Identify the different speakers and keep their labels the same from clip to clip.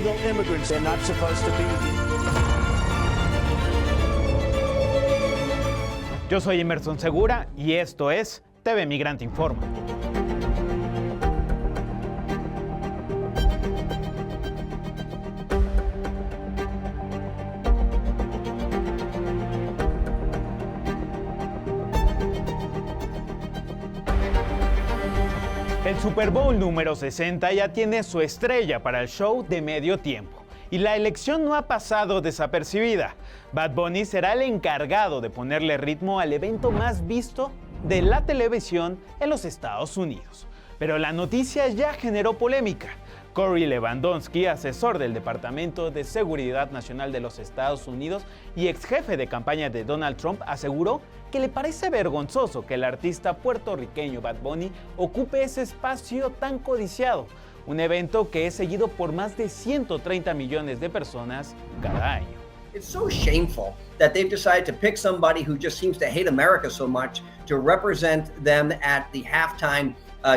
Speaker 1: illegal immigrants. They're not supposed to be here.
Speaker 2: Yo soy Emerson Segura y esto es TV Migrante Informa. El Super Bowl número 60 ya tiene su estrella para el show de medio tiempo. Y la elección no ha pasado desapercibida. Bad Bunny será el encargado de ponerle ritmo al evento más visto de la televisión en los Estados Unidos. Pero la noticia ya generó polémica. Corey Lewandowski, asesor del Departamento de Seguridad Nacional de los Estados Unidos y ex jefe de campaña de Donald Trump, aseguró que le parece vergonzoso que el artista puertorriqueño Bad Bunny ocupe ese espacio tan codiciado. Un evento que es seguido por más de 130 millones de personas cada año.
Speaker 3: It's so shameful that they've decided to pick somebody who just seems to hate America so much to represent them at the halftime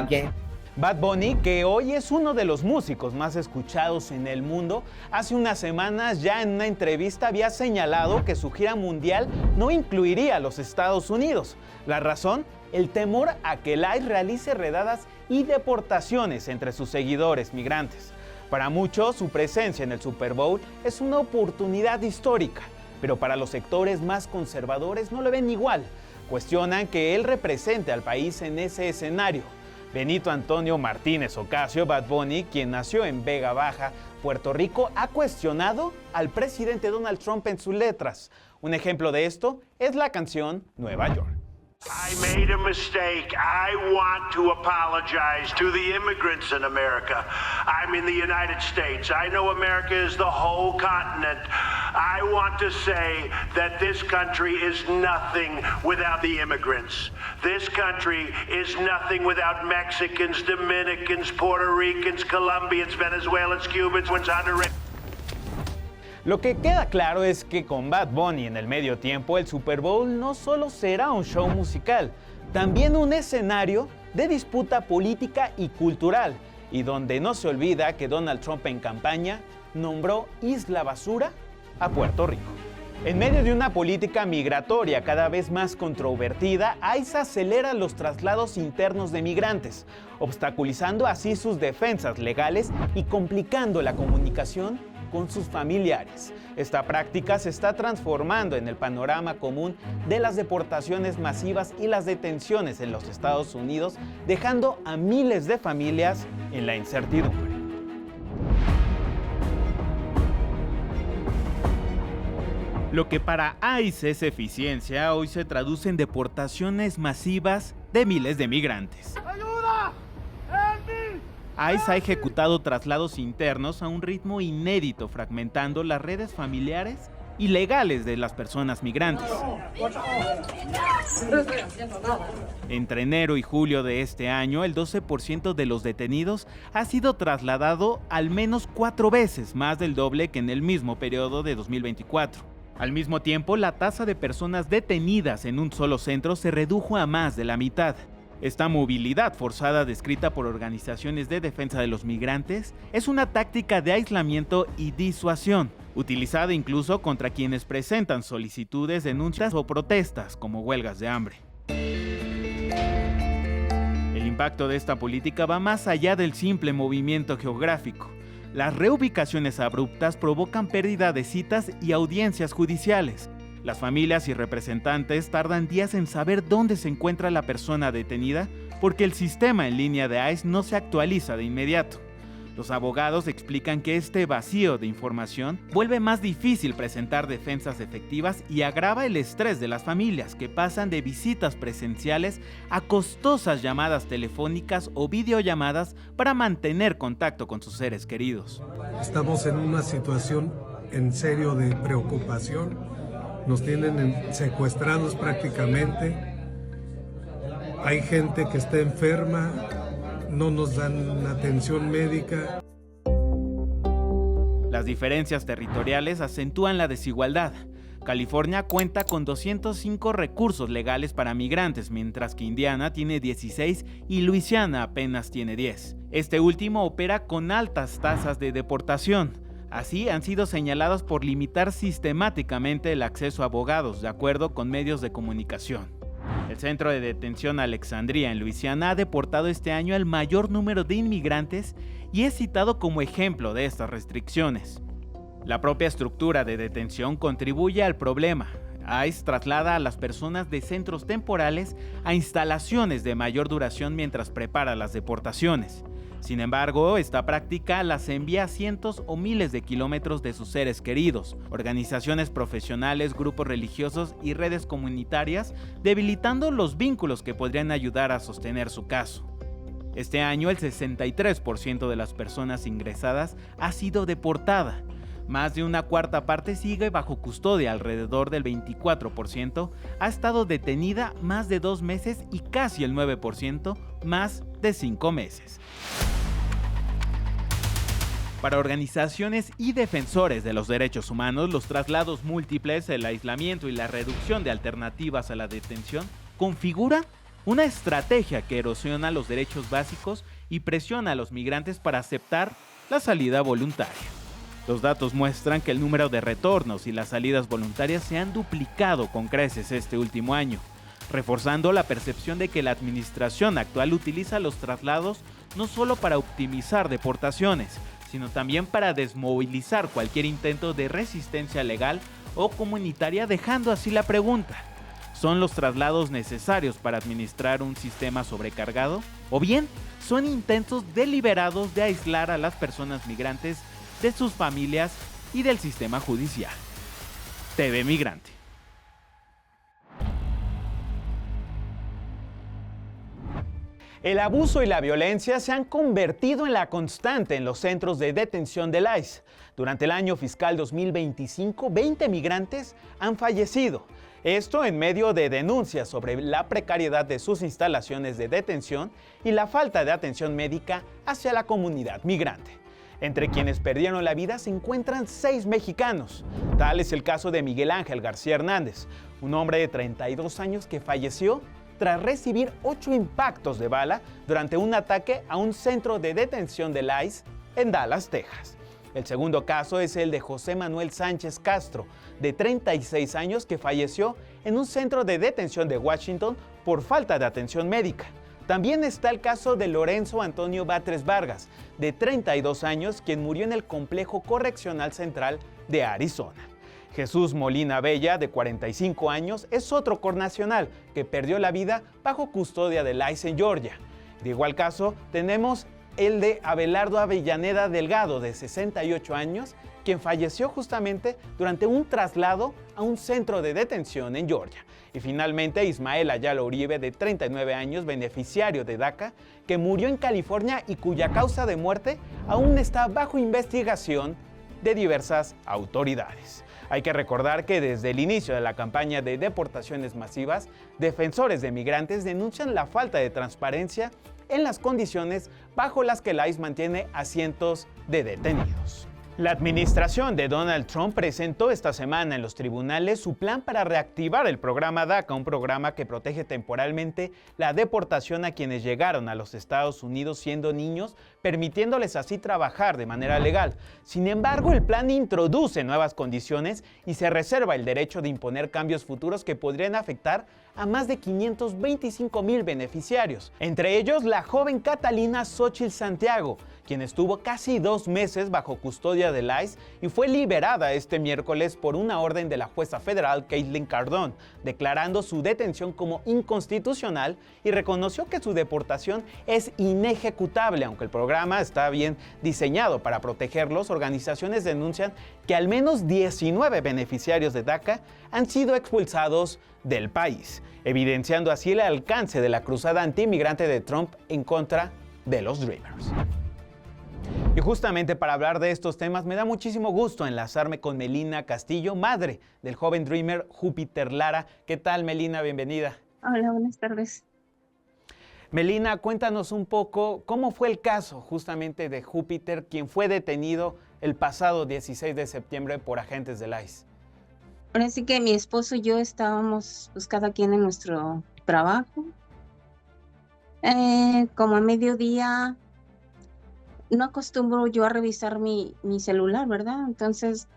Speaker 3: game.
Speaker 2: Bad Bunny, que hoy es uno de los músicos más escuchados en el mundo, hace unas semanas ya en una entrevista había señalado que su gira mundial no incluiría a los Estados Unidos. La razón, el temor a que el ICE realice redadas y deportaciones entre sus seguidores migrantes. Para muchos, su presencia en el Super Bowl es una oportunidad histórica, pero para los sectores más conservadores no lo ven igual. Cuestionan que él represente al país en ese escenario. Benito Antonio Martínez Ocasio, Bad Bunny, quien nació en Vega Baja, Puerto Rico, ha cuestionado al presidente Donald Trump en sus letras. Un ejemplo de esto es la canción Nueva York.
Speaker 4: I made a mistake. I want to apologize to the immigrants in America. I'm in the United States. I know America is the whole continent. I want to say that this country is nothing without the immigrants. This country is nothing without Mexicans, Dominicans, Puerto Ricans, Colombians, Venezuelans, Cubans, Honduras.
Speaker 2: Lo que queda claro es que con Bad Bunny en el medio tiempo, el Super Bowl no solo será un show musical, también un escenario de disputa política y cultural, y donde no se olvida que Donald Trump en campaña nombró Isla Basura a Puerto Rico. En medio de una política migratoria cada vez más controvertida, ICE acelera los traslados internos de migrantes, obstaculizando así sus defensas legales y complicando la comunicación con sus familiares. Esta práctica se está transformando en el panorama común de las deportaciones masivas y las detenciones en los Estados Unidos, dejando a miles de familias en la incertidumbre. Lo que para ICE es eficiencia, hoy se traduce en deportaciones masivas de miles de migrantes. ¡Ayuda! ICE ha ejecutado traslados internos a un ritmo inédito, fragmentando las redes familiares y legales de las personas migrantes. Entre enero y julio de este año, el 12% de los detenidos ha sido trasladado al menos 4 veces, más del doble que en el mismo periodo de 2024. Al mismo tiempo, la tasa de personas detenidas en un solo centro se redujo a más de la mitad. Esta movilidad forzada, descrita por organizaciones de defensa de los migrantes, es una táctica de aislamiento y disuasión, utilizada incluso contra quienes presentan solicitudes, denuncias o protestas, como huelgas de hambre. El impacto de esta política va más allá del simple movimiento geográfico. Las reubicaciones abruptas provocan pérdida de citas y audiencias judiciales. Las familias y representantes tardan días en saber dónde se encuentra la persona detenida porque el sistema en línea de ICE no se actualiza de inmediato. Los abogados explican que este vacío de información vuelve más difícil presentar defensas efectivas y agrava el estrés de las familias, que pasan de visitas presenciales a costosas llamadas telefónicas o videollamadas para mantener contacto con sus seres queridos.
Speaker 5: Estamos en una situación en serio de preocupación. Nos tienen secuestrados prácticamente. Hay gente que está enferma, no nos dan atención médica.
Speaker 2: Las diferencias territoriales acentúan la desigualdad. California cuenta con 205 recursos legales para migrantes, mientras que Indiana tiene 16 y Luisiana apenas tiene 10. Este último opera con altas tasas de deportación. Así han sido señalados por limitar sistemáticamente el acceso a abogados, de acuerdo con medios de comunicación. El centro de detención Alexandria en Luisiana ha deportado este año el mayor número de inmigrantes y es citado como ejemplo de estas restricciones. La propia estructura de detención contribuye al problema. ICE traslada a las personas de centros temporales a instalaciones de mayor duración mientras prepara las deportaciones. Sin embargo, esta práctica las envía a cientos o miles de kilómetros de sus seres queridos, organizaciones profesionales, grupos religiosos y redes comunitarias, debilitando los vínculos que podrían ayudar a sostener su caso. Este año, el 63% de las personas ingresadas ha sido deportada. Más de una cuarta parte sigue bajo custodia, alrededor del 24% ha estado detenida más de 2 meses y casi el 9% más de 5 meses. Para organizaciones y defensores de los derechos humanos, los traslados múltiples, el aislamiento y la reducción de alternativas a la detención configuran una estrategia que erosiona los derechos básicos y presiona a los migrantes para aceptar la salida voluntaria. Los datos muestran que el número de retornos y las salidas voluntarias se han duplicado con creces este último año, reforzando la percepción de que la administración actual utiliza los traslados no solo para optimizar deportaciones, sino también para desmovilizar cualquier intento de resistencia legal o comunitaria, dejando así la pregunta: ¿son los traslados necesarios para administrar un sistema sobrecargado? ¿O bien son intentos deliberados de aislar a las personas migrantes de sus familias y del sistema judicial? TV Migrante. El abuso y la violencia se han convertido en la constante en los centros de detención del ICE. Durante el año fiscal 2025, 20 migrantes han fallecido. Esto en medio de denuncias sobre la precariedad de sus instalaciones de detención y la falta de atención médica hacia la comunidad migrante. Entre quienes perdieron la vida se encuentran 6 mexicanos. Tal es el caso de Miguel Ángel García Hernández, un hombre de 32 años que falleció tras recibir 8 impactos de bala durante un ataque a un centro de detención del ICE en Dallas, Texas. El segundo caso es el de José Manuel Sánchez Castro, de 36 años, que falleció en un centro de detención de Washington por falta de atención médica. También está el caso de Lorenzo Antonio Batres Vargas, de 32 años, quien murió en el Complejo Correccional Central de Arizona. Jesús Molina Bella, de 45 años, es otro connacional que perdió la vida bajo custodia del ICE en Georgia. De igual caso, tenemos el de Abelardo Avellaneda Delgado, de 68 años, quien falleció justamente durante un traslado a un centro de detención en Georgia. Y finalmente, Ismael Ayala Uribe, de 39 años, beneficiario de DACA, que murió en California y cuya causa de muerte aún está bajo investigación de diversas autoridades. Hay que recordar que desde el inicio de la campaña de deportaciones masivas, defensores de migrantes denuncian la falta de transparencia en las condiciones bajo las que el ICE mantiene a cientos de detenidos. La administración de Donald Trump presentó esta semana en los tribunales su plan para reactivar el programa DACA, un programa que protege temporalmente la deportación a quienes llegaron a los Estados Unidos siendo niños, permitiéndoles así trabajar de manera legal. Sin embargo, el plan introduce nuevas condiciones y se reserva el derecho de imponer cambios futuros que podrían afectar a más de 525,000 beneficiarios, entre ellos la joven Catalina Xochitl Santiago, quien estuvo casi 2 meses bajo custodia del ICE y fue liberada este miércoles por una orden de la jueza federal Caitlin Cardone, declarando su detención como inconstitucional y reconoció que su deportación es inejecutable. Aunque el programa está bien diseñado para protegerlos, organizaciones denuncian que al menos 19 beneficiarios de DACA han sido expulsados del país, evidenciando así el alcance de la cruzada antiinmigrante de Trump en contra de los Dreamers. Y justamente para hablar de estos temas me da muchísimo gusto enlazarme con Melina Castillo, madre del joven Dreamer Júpiter Lara. ¿Qué tal, Melina? Bienvenida.
Speaker 6: Hola, buenas tardes.
Speaker 2: Melina, cuéntanos un poco cómo fue el caso justamente de Júpiter, quien fue detenido el pasado 16 de septiembre por agentes del ICE.
Speaker 6: Ahora sí que mi esposo y yo estábamos pues cada quien en nuestro trabajo. Como a mediodía no acostumbro yo a revisar mi celular, ¿verdad? Entonces,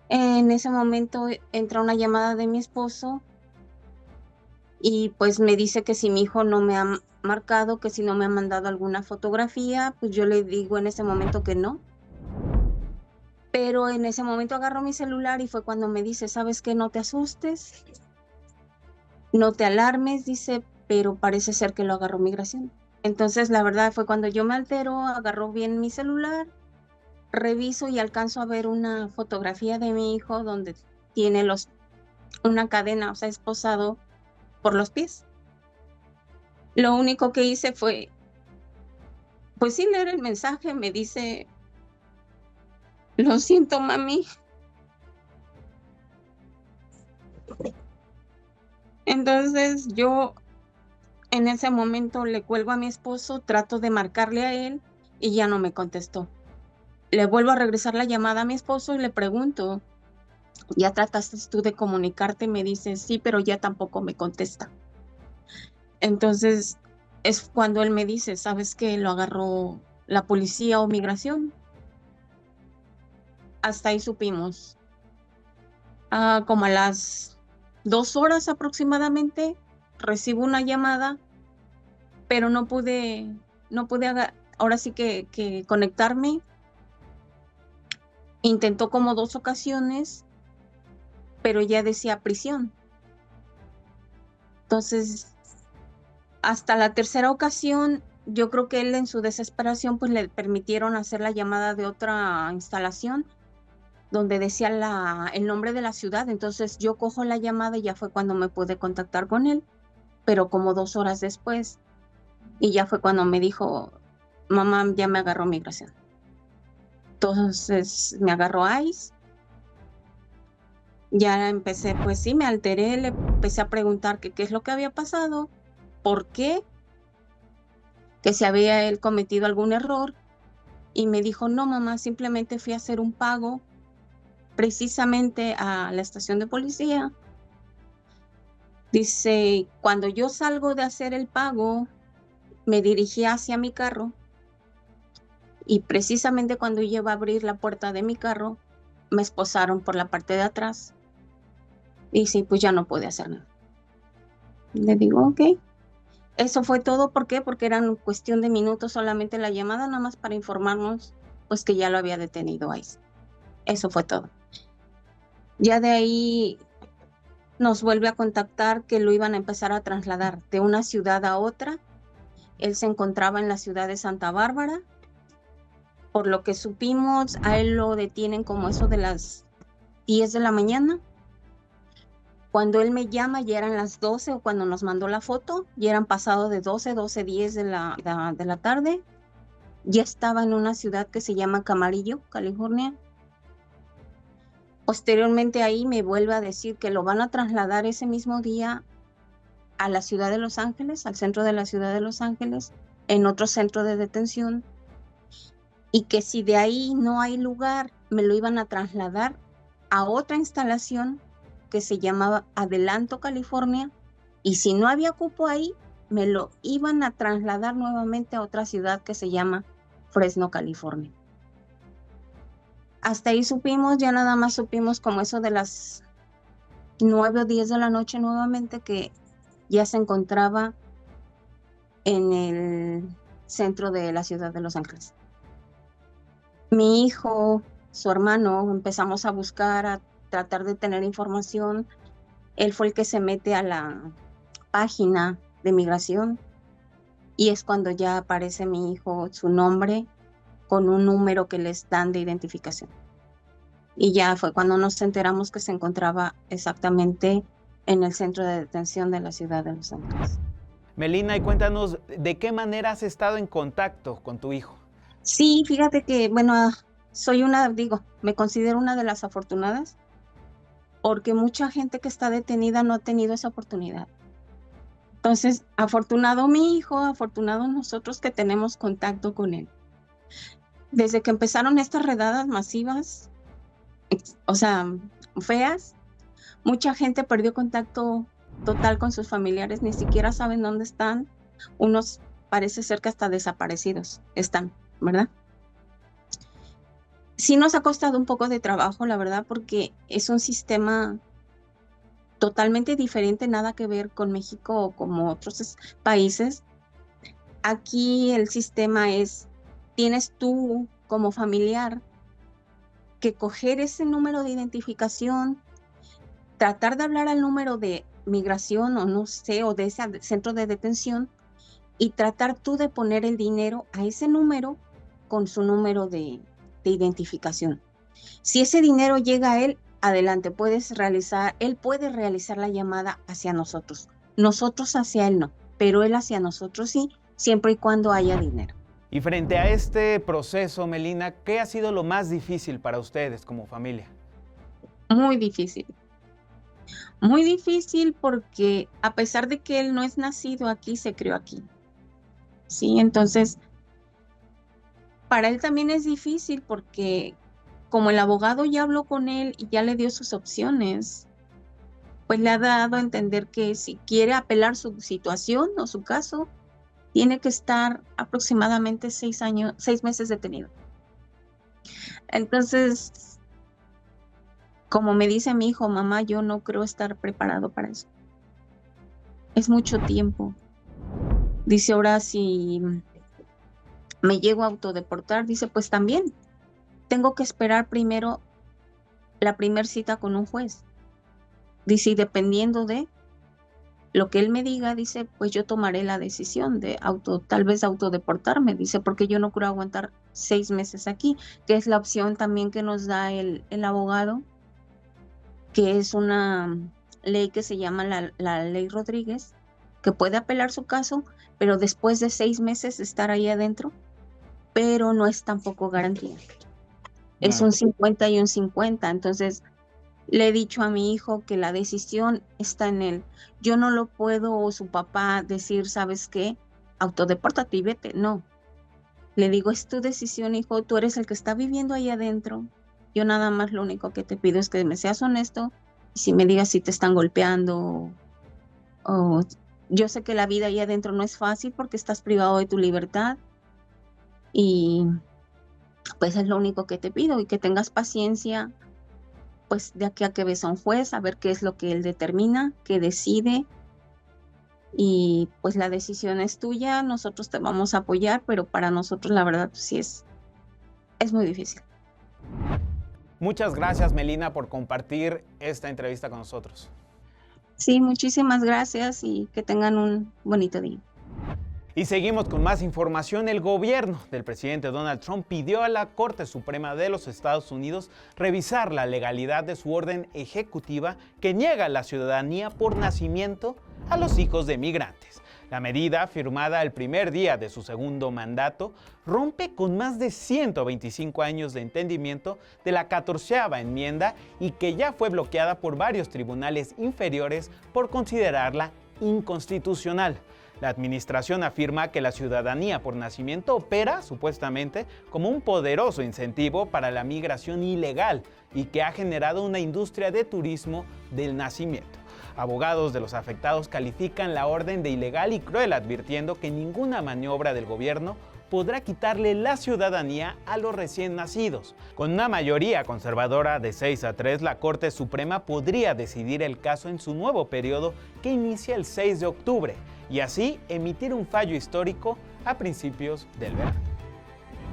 Speaker 6: en ese momento entra una llamada de mi esposo y pues me dice que si mi hijo no me ha marcado, que si no me ha mandado alguna fotografía, pues yo le digo en ese momento que no. Pero en ese momento agarró mi celular y fue cuando me dice, ¿sabes qué? No te asustes, no te alarmes, dice, pero parece ser que lo agarró migración. Entonces, la verdad fue cuando yo me altero, agarró bien mi celular, reviso y alcanzo a ver una fotografía de mi hijo donde tiene una cadena, o sea, esposado por los pies. Lo único que hice fue, pues sí, leer el mensaje, me dice, lo siento, mami. Entonces yo en ese momento le cuelgo a mi esposo, trato de marcarle a él y ya no me contestó. Le vuelvo a regresar la llamada a mi esposo y le pregunto, ¿ya trataste tú de comunicarte? Me dice, sí, pero ya tampoco me contesta. Entonces es cuando él me dice, ¿sabes qué? Lo agarró la policía o migración. Hasta ahí supimos. Como a las 2 horas aproximadamente recibo una llamada, pero no pude ahora sí que conectarme. Intentó como 2 ocasiones, pero ya decía prisión. Entonces, hasta la tercera ocasión, yo creo que él en su desesperación, pues le permitieron hacer la llamada de otra instalación donde decía el nombre de la ciudad. Entonces yo cojo la llamada y ya fue cuando me pude contactar con él, pero como 2 horas después. Y ya fue cuando me dijo, mamá, ya me agarró migración. Entonces me agarró ICE. Ya empecé, pues sí, me alteré, le empecé a preguntar qué es lo que había pasado, por qué, que si había él cometido algún error. Y me dijo, no, mamá, simplemente fui a hacer un pago precisamente a la estación de policía. Dice, cuando yo salgo de hacer el pago, me dirigí hacia mi carro y precisamente cuando yo iba a abrir la puerta de mi carro, me esposaron por la parte de atrás. Dice, pues ya no pude hacer nada. Le digo, ok. Eso fue todo. ¿Por qué? Porque eran cuestión de minutos solamente la llamada, nada más para informarnos pues que ya lo había detenido ICE. Eso fue todo. Ya de ahí nos vuelve a contactar que lo iban a empezar a trasladar de una ciudad a otra. Él se encontraba en la ciudad de Santa Bárbara. Por lo que supimos, a él lo detienen como eso de las 10 de la mañana. Cuando él me llama ya eran las 12, o cuando nos mandó la foto, ya eran pasado de 12:10 de la tarde. Ya estaba en una ciudad que se llama Camarillo, California. Posteriormente ahí me vuelve a decir que lo van a trasladar ese mismo día a la ciudad de Los Ángeles, al centro de la ciudad de Los Ángeles, en otro centro de detención, y que si de ahí no hay lugar, me lo iban a trasladar a otra instalación que se llamaba Adelanto, California, y si no había cupo ahí, me lo iban a trasladar nuevamente a otra ciudad que se llama Fresno, California. Hasta ahí supimos, ya nada más supimos como eso de las 9 o 10 de la noche nuevamente que ya se encontraba en el centro de la ciudad de Los Ángeles. Mi hijo, su hermano, empezamos a buscar, a tratar de tener información. Él fue el que se mete a la página de migración y es cuando ya aparece mi hijo, su nombre, con un número que les dan de identificación. Y ya fue cuando nos enteramos que se encontraba exactamente en el centro de detención de la ciudad de Los Ángeles.
Speaker 2: Melina, y cuéntanos, ¿de qué manera has estado en contacto con tu hijo?
Speaker 6: Sí, fíjate que, bueno, me considero una de las afortunadas, porque mucha gente que está detenida no ha tenido esa oportunidad. Entonces, afortunado mi hijo, afortunado nosotros que tenemos contacto con él. Desde que empezaron estas redadas masivas, o sea, feas, mucha gente perdió contacto total con sus familiares, ni siquiera saben dónde están. Unos parece ser que hasta desaparecidos están, ¿verdad? Sí nos ha costado un poco de trabajo, la verdad, porque es un sistema totalmente diferente, nada que ver con México o como otros países. Aquí el sistema es, tienes tú como familiar que coger ese número de identificación, tratar de hablar al número de migración o no sé, o de ese centro de detención y tratar tú de poner el dinero a ese número con su número de identificación. Si ese dinero llega a él, adelante, él puede realizar la llamada hacia nosotros. Nosotros hacia él no, pero él hacia nosotros sí, siempre y cuando haya dinero.
Speaker 2: Y frente a este proceso, Melina, ¿qué ha sido lo más difícil para ustedes como familia?
Speaker 6: Muy difícil. Muy difícil porque a pesar de que él no es nacido aquí, se crió aquí. Sí, entonces, para él también es difícil porque como el abogado ya habló con él y ya le dio sus opciones, pues le ha dado a entender que si quiere apelar su situación o su caso, tiene que estar aproximadamente 6 meses detenido. Entonces, como me dice mi hijo, mamá, yo no creo estar preparado para eso. Es mucho tiempo. Dice, ahora si me llego a autodeportar, dice, pues también tengo que esperar primero la primera cita con un juez. Dice, y dependiendo de lo que él me diga, dice, pues yo tomaré la decisión de tal vez autodeportarme, dice, porque yo no creo aguantar 6 meses aquí, que es la opción también que nos da el abogado, que es una ley que se llama la ley Rodríguez, que puede apelar su caso, pero después de 6 meses estar ahí adentro, pero no es tampoco garantía. Es un 50 y un 50, entonces le he dicho a mi hijo que la decisión está en él. Yo no lo puedo, o su papá, decir, ¿sabes qué? Autodepórtate y vete. No. Le digo, es tu decisión, hijo. Tú eres el que está viviendo ahí adentro. Yo nada más lo único que te pido es que me seas honesto. Y si me digas si te están golpeando o yo sé que la vida ahí adentro no es fácil porque estás privado de tu libertad. Y pues es lo único que te pido y que tengas paciencia. Pues de aquí a que ves a un juez, a ver qué es lo que él determina, qué decide, y pues la decisión es tuya, nosotros te vamos a apoyar, pero para nosotros la verdad sí es muy difícil.
Speaker 2: Muchas gracias, Melina, por compartir esta entrevista con nosotros.
Speaker 6: Sí, muchísimas gracias y que tengan un bonito día.
Speaker 2: Y seguimos con más información. El gobierno del presidente Donald Trump pidió a la Corte Suprema de los Estados Unidos revisar la legalidad de su orden ejecutiva que niega la ciudadanía por nacimiento a los hijos de migrantes. La medida, firmada el primer día de su segundo mandato, rompe con más de 125 años de entendimiento de la 14ª enmienda y que ya fue bloqueada por varios tribunales inferiores por considerarla inconstitucional. La administración afirma que la ciudadanía por nacimiento opera, supuestamente, como un poderoso incentivo para la migración ilegal y que ha generado una industria de turismo del nacimiento. Abogados de los afectados califican la orden de ilegal y cruel, advirtiendo que ninguna maniobra del gobierno podrá quitarle la ciudadanía a los recién nacidos. Con una mayoría conservadora de 6-3, la Corte Suprema podría decidir el caso en su nuevo periodo que inicia el 6 de octubre y así emitir un fallo histórico a principios del verano.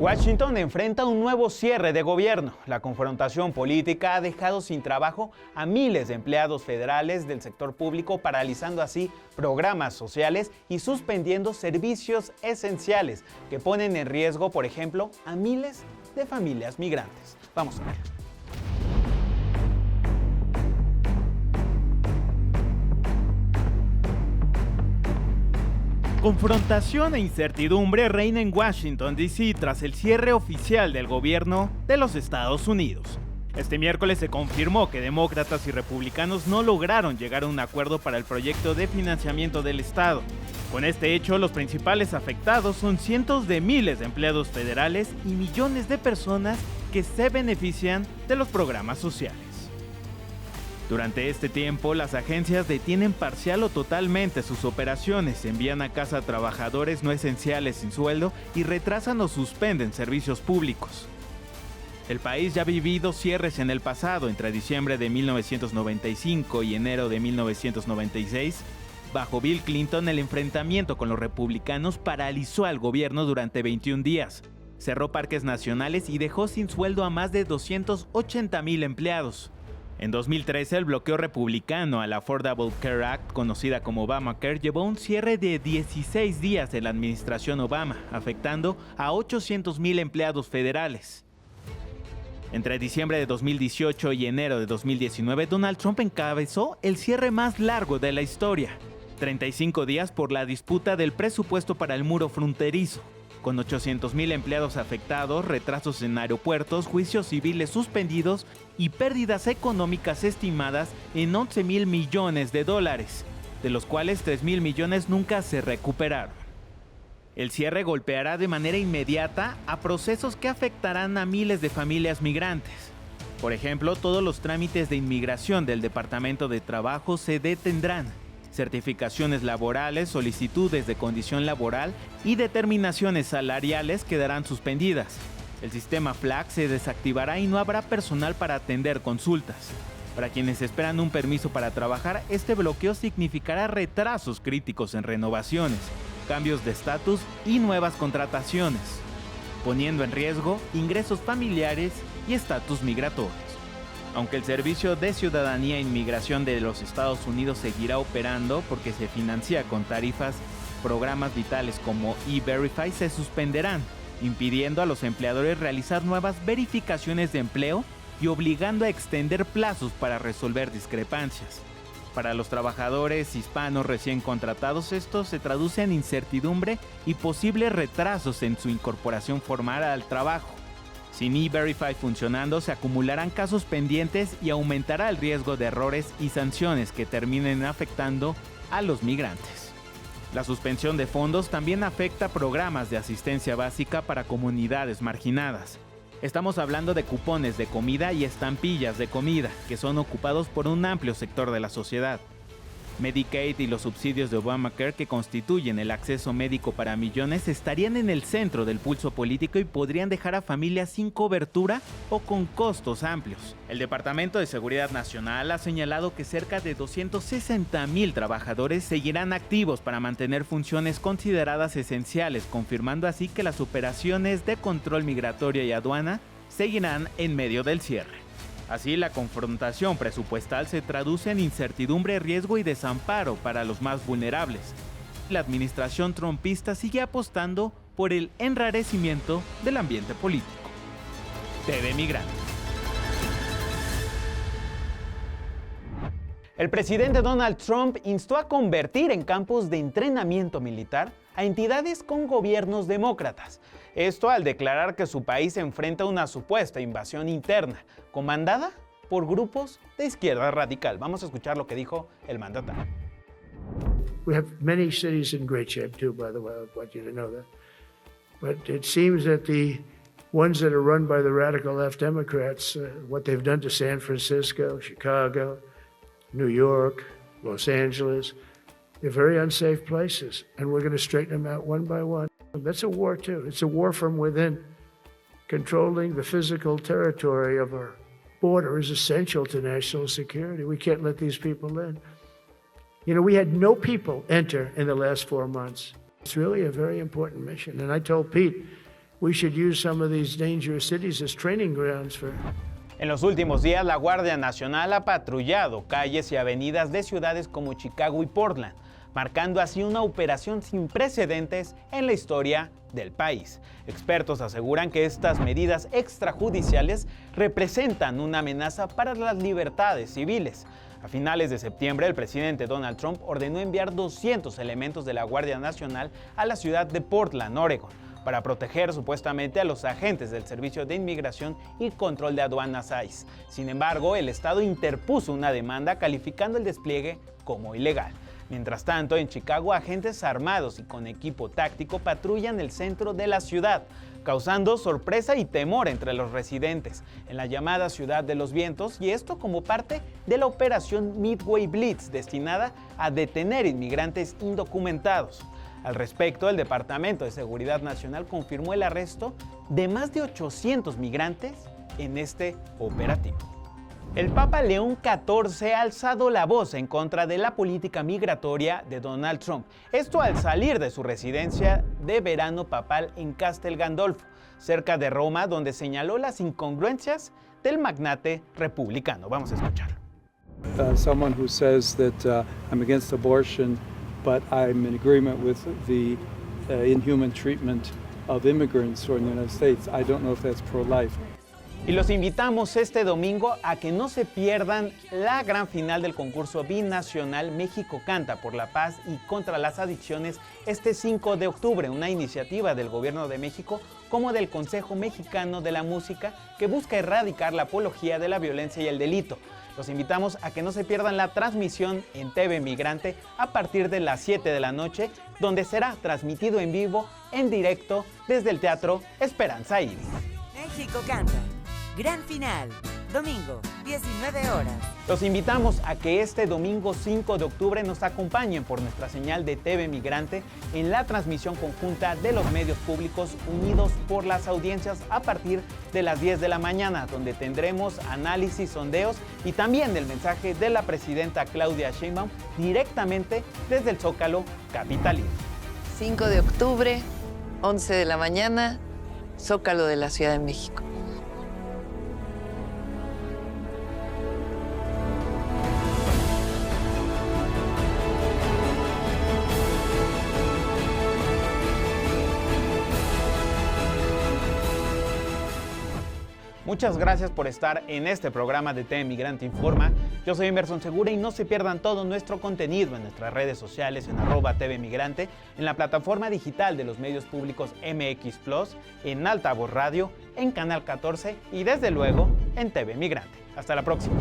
Speaker 2: Washington enfrenta un nuevo cierre de gobierno. La confrontación política ha dejado sin trabajo a miles de empleados federales del sector público, paralizando así programas sociales y suspendiendo servicios esenciales que ponen en riesgo, por ejemplo, a miles de familias migrantes. Vamos a ver. Confrontación e incertidumbre reina en Washington, D.C. tras el cierre oficial del gobierno de los Estados Unidos. Este miércoles se confirmó que demócratas y republicanos no lograron llegar a un acuerdo para el proyecto de financiamiento del Estado. Con este hecho, los principales afectados son cientos de miles de empleados federales y millones de personas que se benefician de los programas sociales. Durante este tiempo, las agencias detienen parcial o totalmente sus operaciones, envían a casa a trabajadores no esenciales sin sueldo y retrasan o suspenden servicios públicos. El país ya ha vivido cierres en el pasado, entre diciembre de 1995 y enero de 1996. Bajo Bill Clinton, el enfrentamiento con los republicanos paralizó al gobierno durante 21 días. Cerró parques nacionales y dejó sin sueldo a más de 280,000 empleados. En 2013, el bloqueo republicano al Affordable Care Act, conocida como Obamacare, llevó a un cierre de 16 días de la administración Obama, afectando a 800,000 empleados federales. Entre diciembre de 2018 y enero de 2019, Donald Trump encabezó el cierre más largo de la historia, 35 días por la disputa del presupuesto para el muro fronterizo. Con 800,000 empleados afectados, retrasos en aeropuertos, juicios civiles suspendidos y pérdidas económicas estimadas en 11,000 millones de dólares, de los cuales 3,000 millones nunca se recuperaron. El cierre golpeará de manera inmediata a procesos que afectarán a miles de familias migrantes. Por ejemplo, todos los trámites de inmigración del Departamento de Trabajo se detendrán. Certificaciones laborales, solicitudes de condición laboral y determinaciones salariales quedarán suspendidas. El sistema FLAG se desactivará y no habrá personal para atender consultas. Para quienes esperan un permiso para trabajar, este bloqueo significará retrasos críticos en renovaciones, cambios de estatus y nuevas contrataciones, poniendo en riesgo ingresos familiares y estatus migratorios. Aunque el Servicio de Ciudadanía e Inmigración de los Estados Unidos seguirá operando porque se financia con tarifas, programas vitales como E-Verify se suspenderán, impidiendo a los empleadores realizar nuevas verificaciones de empleo y obligando a extender plazos para resolver discrepancias. Para los trabajadores hispanos recién contratados, esto se traduce en incertidumbre y posibles retrasos en su incorporación formal al trabajo. Sin E-Verify funcionando, se acumularán casos pendientes y aumentará el riesgo de errores y sanciones que terminen afectando a los migrantes. La suspensión de fondos también afecta programas de asistencia básica para comunidades marginadas. Estamos hablando de cupones de comida y estampillas de comida, que son ocupados por un amplio sector de la sociedad. Medicaid y los subsidios de Obamacare, que constituyen el acceso médico para millones, estarían en el centro del pulso político y podrían dejar a familias sin cobertura o con costos amplios. El Departamento de Seguridad Nacional ha señalado que cerca de 260,000 trabajadores seguirán activos para mantener funciones consideradas esenciales, confirmando así que las operaciones de control migratorio y aduana seguirán en medio del cierre. Así, la confrontación presupuestal se traduce en incertidumbre, riesgo y desamparo para los más vulnerables. La administración trumpista sigue apostando por el enrarecimiento del ambiente político. TV Migrante.
Speaker 7: El presidente Donald Trump instó a convertir en campos de entrenamiento militar a entidades con gobiernos demócratas. Esto al declarar que su país enfrenta una supuesta invasión interna, comandada por grupos de izquierda radical. Vamos a escuchar lo que dijo el mandatario.
Speaker 8: We have many cities in great shape too, by the way. I want you to know that. But it seems that the ones that are run by the radical left Democrats, what they've done to San Francisco, Chicago, New York, Los Angeles, they're very unsafe places, and we're going to straighten them out one by one. That's a war too. It's a war from within. Controlling the physical territory of our border is essential to national security. We can't let these people in. You know, we had no people enter in the last 4 months. It's really a very important mission. And I told Pete, we should use some of these dangerous cities as training grounds for...
Speaker 7: En los últimos días, la Guardia Nacional ha patrullado calles y avenidas de ciudades como Chicago y Portland, marcando así una operación sin precedentes en la historia del país. Expertos aseguran que estas medidas extrajudiciales representan una amenaza para las libertades civiles. A finales de septiembre, el presidente Donald Trump ordenó enviar 200 elementos de la Guardia Nacional a la ciudad de Portland, Oregon, para proteger supuestamente a los agentes del Servicio de Inmigración y Control de Aduanas ICE. Sin embargo, el Estado interpuso una demanda calificando el despliegue como ilegal. Mientras tanto, en Chicago, agentes armados y con equipo táctico patrullan el centro de la ciudad, causando sorpresa y temor entre los residentes en la llamada Ciudad de los Vientos, y esto como parte de la operación Midway Blitz, destinada a detener inmigrantes indocumentados. Al respecto, el Departamento de Seguridad Nacional confirmó el arresto de más de 800 migrantes
Speaker 2: en este operativo. El Papa León XIV ha alzado la voz en contra de la política migratoria de Donald Trump. Esto al salir de su residencia de verano papal en Castel Gandolfo, cerca de Roma, donde señaló las incongruencias del magnate republicano. Vamos a escucharlo.
Speaker 9: Someone who says that I'm against abortion, but I'm in agreement with the inhuman treatment of immigrants who are in the United States. I don't know if that's pro-life.
Speaker 2: Y los invitamos este domingo a que no se pierdan la gran final del concurso binacional México Canta por la Paz y contra las Adicciones este 5 de octubre, una iniciativa del Gobierno de México como del Consejo Mexicano de la Música que busca erradicar la apología de la violencia y el delito. Los invitamos a que no se pierdan la transmisión en TV Migrante a partir de las 7 de la noche, donde será transmitido en vivo, en directo, desde el Teatro Esperanza Iris.
Speaker 10: México Canta. Gran final, domingo, 19 horas.
Speaker 2: Los invitamos a que este domingo 5 de octubre nos acompañen por nuestra señal de TV Migrante en la transmisión conjunta de los medios públicos unidos por las audiencias a partir de las 10 de la mañana, donde tendremos análisis, sondeos y también el mensaje de la presidenta Claudia Sheinbaum directamente desde el Zócalo capitalino.
Speaker 11: 5 de octubre, 11 de la mañana, Zócalo de la Ciudad de México.
Speaker 2: Muchas gracias por estar en este programa de TV Migrante Informa. Yo soy Emerson Segura y no se pierdan todo nuestro contenido en nuestras redes sociales en @tvmigrante, en la plataforma digital de los medios públicos MX Plus, en Altavoz Radio, en Canal 14 y desde luego en TV Migrante. Hasta la próxima.